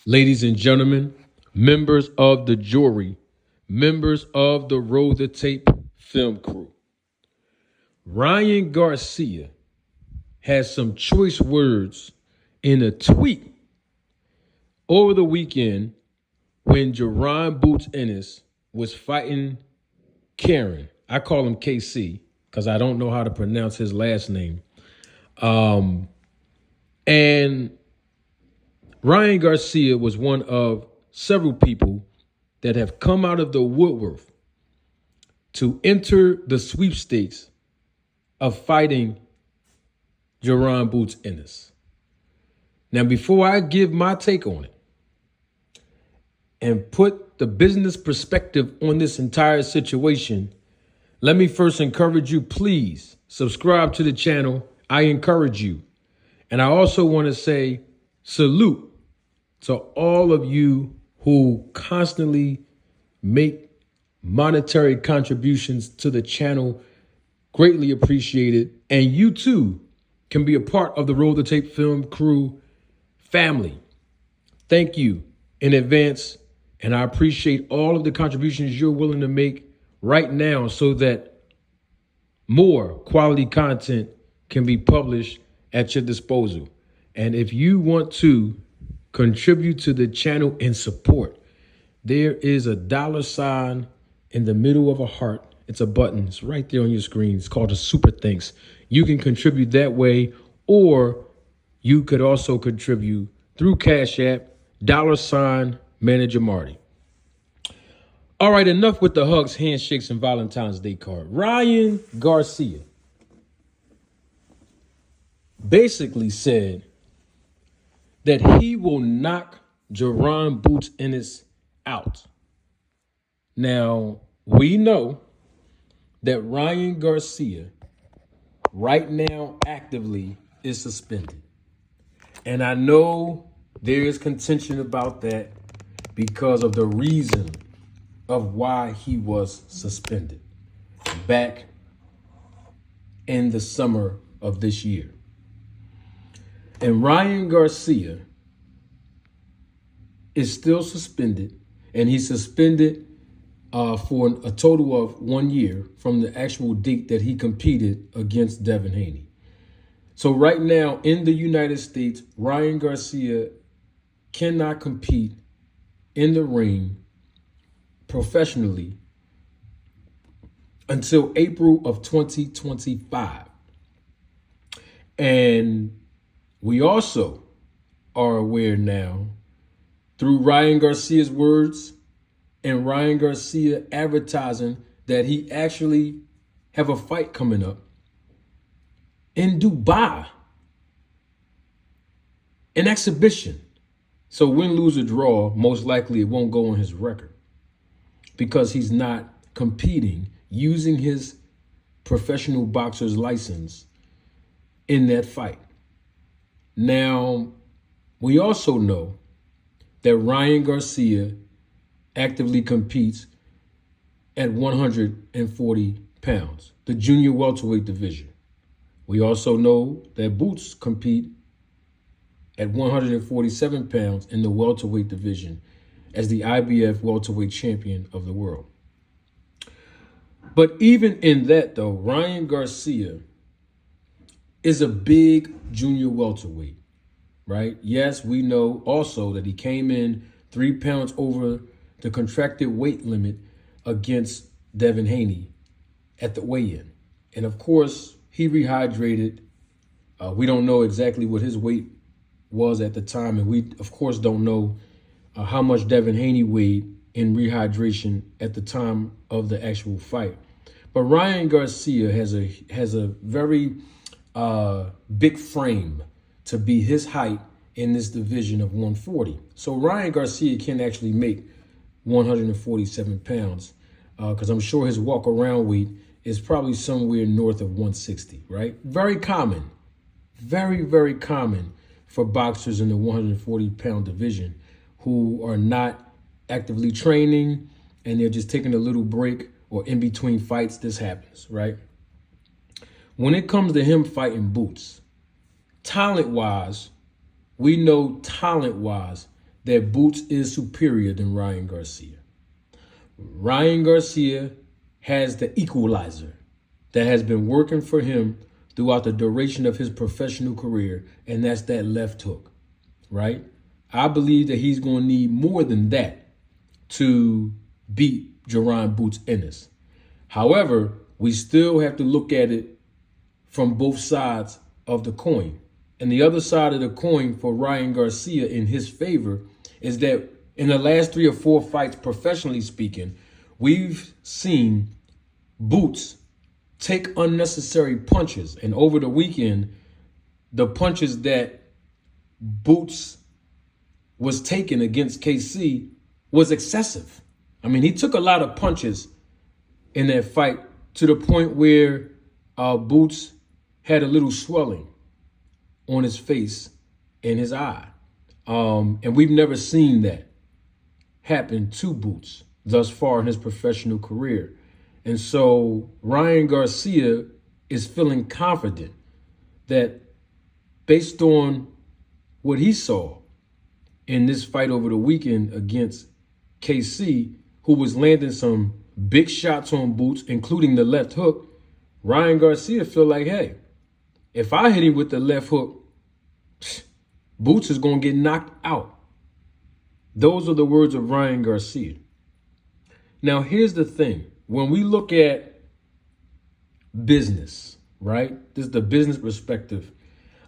Ladies and gentlemen, members of the jury, members of the Roll the Tape film crew, Ryan Garcia has some choice words in a tweet over the weekend when Jaron Ennis was fighting Karen. I call him KC because I don't know how to pronounce his last name. And Ryan Garcia was one of several people that have come out of the woodwork to enter the sweepstakes of fighting Jaron Ennis. Now, before I give my take on it and put the business perspective on this entire situation, let me first encourage you, please subscribe to the channel. I encourage you. And I also want to say salute to all of you who constantly make monetary contributions to the channel. Greatly appreciated. And you too can be a part of the Roll the Tape film crew family. Thank you in advance. And I appreciate all of the contributions you're willing to make right now so that more quality content can be published at your disposal. And if you want to contribute to the channel and support, there is a $ in the middle of a heart. It's a button. It's right there on your screen. It's called a super thanks. You can contribute that way, or you could also contribute through Cash App, $Manager Marty. All right, enough with the hugs, handshakes, and Valentine's Day card. Ryan Garcia basically said that he will knock Jaron Ennis out. Now, we know that Ryan Garcia right now actively is suspended. And I know there is contention about that because of the reason of why he was suspended back in the summer of this year. And Ryan Garcia is still suspended, and he's suspended for a total of 1 year from the actual date that he competed against Devin Haney. So right now in the United States, Ryan Garcia cannot compete in the ring professionally until April of 2025. And we also are aware now through Ryan Garcia's words and Ryan Garcia advertising that he actually have a fight coming up in Dubai, an exhibition. So win, lose, or draw, most likely it won't go on his record because he's not competing using his professional boxer's license in that fight. Now, we also know that Ryan Garcia actively competes at 140 pounds, the junior welterweight division. We also know that Boots compete at 147 pounds in the welterweight division as the IBF welterweight champion of the world. But even in that, though, Ryan Garcia is a big junior welterweight, right? Yes, we know also that he came in 3 pounds over the contracted weight limit against Devin Haney at the weigh-in. And of course, he rehydrated. We don't know exactly what his weight was at the time. And we, of course, don't know how much Devin Haney weighed in rehydration at the time of the actual fight. But Ryan Garcia has a very big frame to be his height in this division of 140. So Ryan Garcia can actually make 147 pounds because I'm sure his walk around weight is probably somewhere north of 160, right? Very common, very, very common for boxers in the 140 pound division who are not actively training and they're just taking a little break or in between fights. This happens, right? When it comes to him fighting Boots, talent-wise, we know talent-wise that Boots is superior than Ryan Garcia. Ryan Garcia has the equalizer that has been working for him throughout the duration of his professional career, and that's that left hook, right? I believe that he's going to need more than that to beat Jaron Boots Ennis. However, we still have to look at it from both sides of the coin. And the other side of the coin for Ryan Garcia in his favor is that in the last 3 or 4 fights, professionally speaking, we've seen Boots take unnecessary punches. And over the weekend, the punches that Boots was taking against KC was excessive. I mean, he took a lot of punches in that fight to the point where Boots had a little swelling on his face and his eye. And we've never seen that happen to Boots thus far in his professional career. And so Ryan Garcia is feeling confident that based on what he saw in this fight over the weekend against KC, who was landing some big shots on Boots, including the left hook, Ryan Garcia feel like, hey, if I hit him with the left hook, Boots is going to get knocked out. Those are the words of Ryan Garcia. Now, here's the thing. When we look at business, right? This is the business perspective.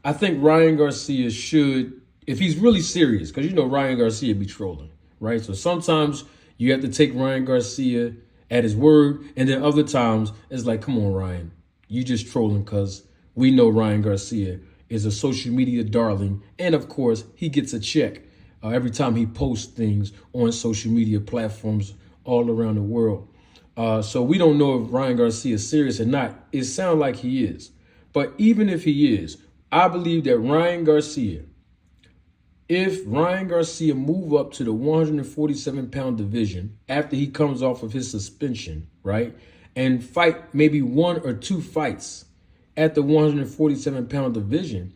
I think Ryan Garcia should, if he's really serious, because you know Ryan Garcia be trolling, right? So sometimes you have to take Ryan Garcia at his word, and then other times it's like, come on, Ryan, you just trolling, because we know Ryan Garcia is a social media darling, and of course, he gets a check every time he posts things on social media platforms all around the world. So we don't know if Ryan Garcia is serious or not. It sounds like he is. But even if he is, I believe that Ryan Garcia, if Ryan Garcia move up to the 147-pound division after he comes off of his suspension, right, and fight maybe 1 or 2 fights at the 147-pound division,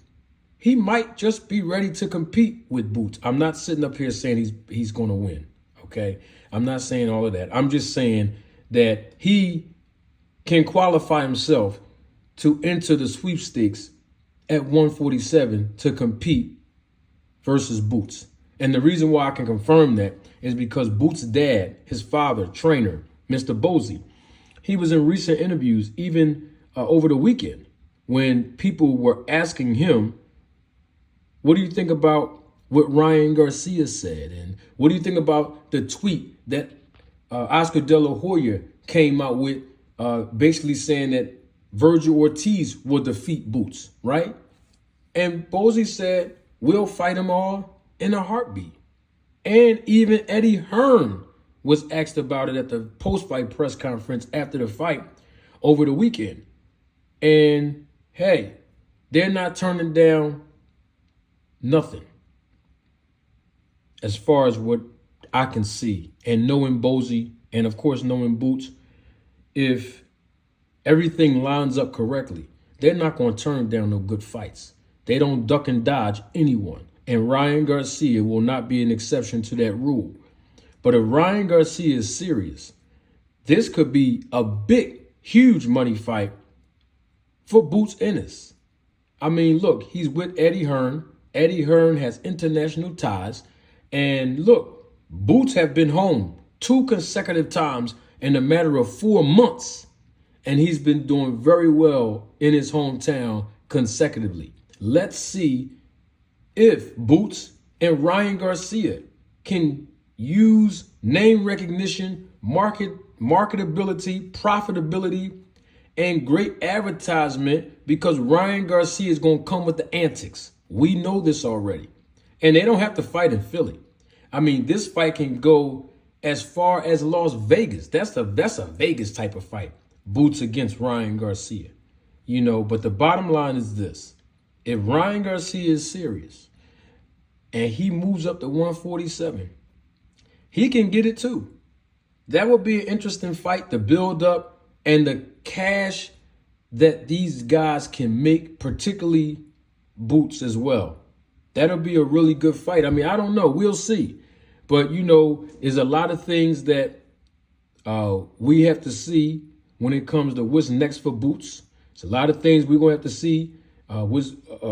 he might just be ready to compete with Boots. I'm not sitting up here saying he's going to win, okay? I'm not saying all of that. I'm just saying that he can qualify himself to enter the sweepstakes at 147 to compete versus Boots. And the reason why I can confirm that is because Boots' dad, his father, trainer, Mr. Bozy, he was in recent interviews, even over the weekend, when people were asking him, what do you think about what Ryan Garcia said? And what do you think about the tweet that Oscar De La Hoya came out with, basically saying that Virgil Ortiz will defeat Boots, right? And Bozy said, we'll fight them all in a heartbeat. And even Eddie Hearn was asked about it at the post-fight press conference after the fight over the weekend. And hey, they're not turning down nothing as far as what I can see. And knowing Bozy, and of course knowing Boots, if everything lines up correctly, they're not going to turn down no good fights. They don't duck and dodge anyone. And Ryan Garcia will not be an exception to that rule. But if Ryan Garcia is serious, this could be a big, huge money fight for Boots Ennis. I mean, look, he's with Eddie Hearn. Eddie Hearn has international ties. And look, Boots have been home 2 consecutive times in a matter of 4 months. And he's been doing very well in his hometown consecutively. Let's see if Boots and Ryan Garcia can use name recognition, marketability, profitability, and great advertisement, because Ryan Garcia is going to come with the antics. We know this already. And they don't have to fight in Philly. I mean, this fight can go as far as Las Vegas. That's a Vegas type of fight. Boots against Ryan Garcia. You know, but the bottom line is this. If Ryan Garcia is serious and he moves up to 147, he can get it too. That would be an interesting fight to build up, and the cash that these guys can make, particularly Boots as well. That'll be a really good fight. I mean, I don't know. We'll see. But, you know, there's a lot of things that we have to see when it comes to what's next for Boots. It's a lot of things we're going to have to see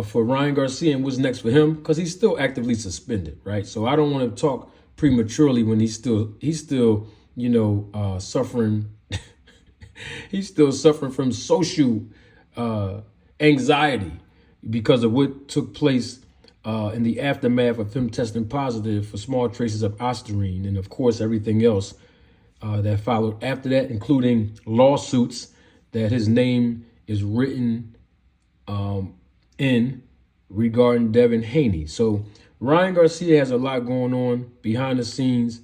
for Ryan Garcia and what's next for him, because he's still actively suspended, right? So I don't want to talk prematurely when he's still you know, suffering. He's still suffering from social anxiety because of what took place in the aftermath of him testing positive for small traces of ostarine, and of course everything else that followed after that, including lawsuits that his name is written in regarding Devin Haney. So Ryan Garcia has a lot going on behind the scenes.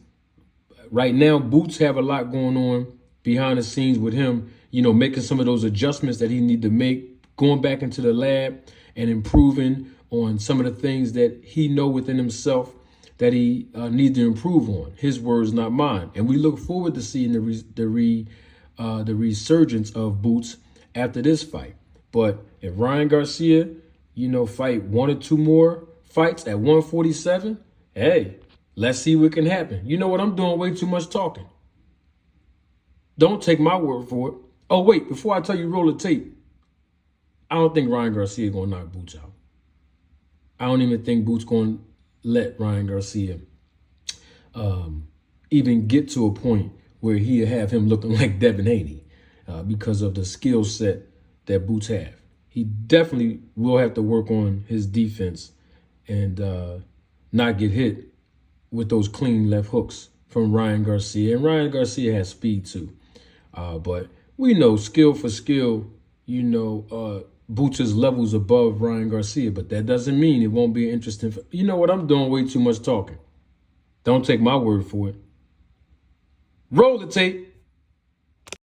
Right now, Boots have a lot going on behind the scenes with him, you know, making some of those adjustments that he need to make, going back into the lab and improving on some of the things that he know within himself that he needs to improve on. His words, not mine. And we look forward to seeing the resurgence of Boots after this fight. But if Ryan Garcia, you know, fight one or two more fights at 147, hey, let's see what can happen. You know what? I'm doing way too much talking. Don't take my word for it. Oh, wait, before I tell you roll the tape, I don't think Ryan Garcia is going to knock Boots out. I don't even think Boots going to let Ryan Garcia even get to a point where he'll have him looking like Devin Haney because of the skill set that Boots have. He definitely will have to work on his defense and not get hit with those clean left hooks from Ryan Garcia. And Ryan Garcia has speed too. But we know skill for skill, you know, Boots is levels above Ryan Garcia, but that doesn't mean it won't be interesting. You know what? I'm doing way too much talking. Don't take my word for it. Roll the tape.